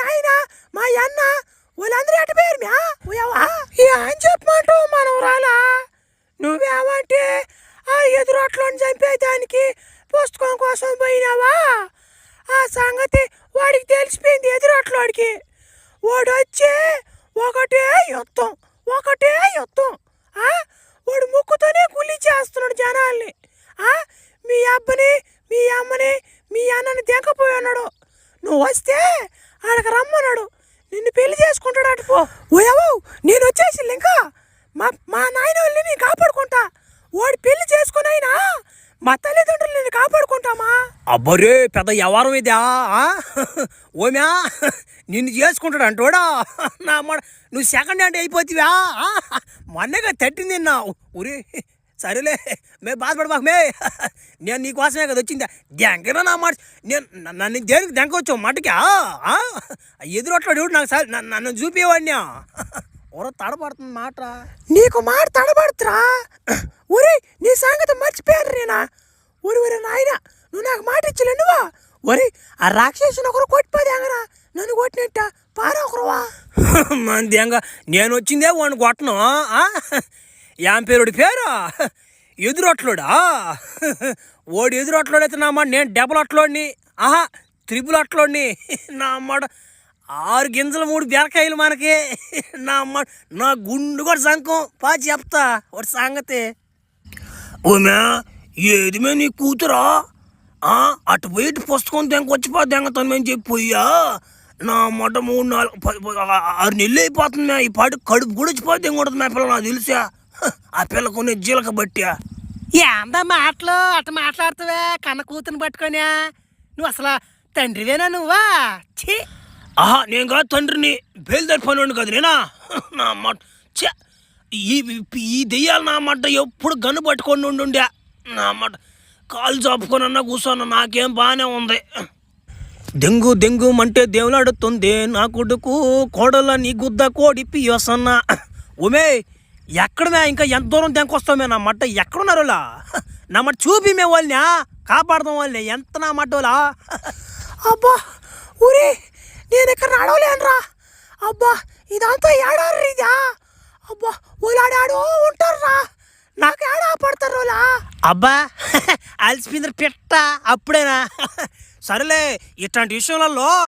నాయన మా అన్న వాళ్ళందరూ ఎట్ట పేరు మ్యా అని చెప్పమంటావు మనవరాలా. నువ్వేమంటే ఆ ఎదురొట్లను చంపేదానికి పుస్తకం కోసం పోయినావా? ఆ సంగతి వాడికి తెలిసిపోయింది. ఎదురొట్లోడికి వాడు వచ్చే ఒకటే యుద్ధం. వాడు ముక్కుతోనే గులి చేస్తున్నాడు జనాల్ని. మీ అబ్బని మీ అమ్మని మీ అన్నని దింకపోయి ఉన్నాడు. నువ్వు వస్తే ఆడకు రమ్మన్నాడు, నిన్ను పెళ్లి చేసుకుంటాడు. అటుపో ఓయవో, నేను వచ్చేసి ఇంకా మా నాయన వాళ్ళని నేను కాపాడుకుంటా. వాడు పెళ్లి చేసుకునైనా మా తల్లిదండ్రులు నేను కాపాడుకుంటామా? అబ్బరే పెద్ద వ్యవహారం ఇదా. ఓమ్యా నిన్ను చేసుకుంటాడు అంటోడా. నా మాట నువ్వు సెకండ్ హ్యాండ్ అయిపోతావా? మొన్నగా తట్టింది నా ఊరి. సరేలే మే బాధపడబాకు మే. నేను నీకోసమే కదా వచ్చిందా. దెంకరా నా మాట. నేను నన్ను దేనికి దెంకొచ్చావు మటుకా? ఎదురొట్లాడు నాకు సార్ నన్ను చూపేవాడినా. ఊర తడబడుతుంది మాట. నీకు మాట తడబడుతురా? ఒరే నీ సంగతి మర్చిపోయారు నేనా? ఊరి నాయన నువ్వు నాకు మాట ఇచ్చలే నువ్వా? ఒరే ఆ రాక్షసుని ఒకరు కొట్టిపోదేంగరా, నన్ను కొట్టినట్ట పారా ఒకరువా. మందేంగా నేను వచ్చిందే వాడిని కొట్టను. ఏం పేరుడి పేరు? ఎదురొట్లోడా? ఓడి ఎదురొట్లోడైతే నా మాట నేను డబుల్ అట్లోడిని, త్రిపుల్ అట్లోడిని. నా మాట 6 గింజలు 3 బీరకాయలు మనకి. నా మాట నా గుండు కూడా సంకం పా చెప్తా వాడి సంగతి. ఓమే ఏది మే నీ కూతురా? అటు పోయి పుస్తకం దెంకొచ్చిపో దెంగతాను మేము చెప్పిపోయా. నా మాట 3-4-6 నెలలు అయిపోతుంది. ఈ పాటి కడుపు కూడా వచ్చిపోతే దెంగొడుతుంది మా పిల్ల. నాకు తెలుసా ఆ పిల్ల కొన్ని జీలక బట్టా. ఏందా మాటలు అట్ట మాట్లాడుతావే కన్న కూతురు పట్టుకోనా? నువ్వు అసలు తండ్రివేనా నువ్వా? ఛీ నేను కాదు తండ్రిని, బయలుదేరి పని కాదు నేనా. నా మాట ఈ దెయ్యాలు నా మాట ఎప్పుడు గన్ను పట్టుకొని ఉండుండే. నా మాట కాలు చాపుకొని కూర్చోన్నా నాకేం బాగానే ఉంది. దెంగు అంటే దేవులాడుతుంది నా కొడుకు కోడల నీ గుద్ద కోడి పియోసన్నా. ఉమే ఎక్కడమే ఇంకా ఎంత దూరం దెంకొస్తామే? నా మట్ట ఎక్కడున్నారు వాళ్ళ? నా మట్ట చూపి మేము వాళ్ళని కాపాడదాం వాళ్ళని. ఎంత నా మట్ట వాళ్ళ? అబ్బా ఊరే నేను ఇక్కడ నడవలేనురా. అబ్బా ఇదంతా ఏడారు ఇదా? అబ్బా ఊలాడాడు ఉంటారా, నాకు ఏడా పడతారు వాళ్ళ. అబ్బా అలసిపోయింది పెట్ట అప్పుడేనా? సరేలే ఇట్లాంటి విషయంలో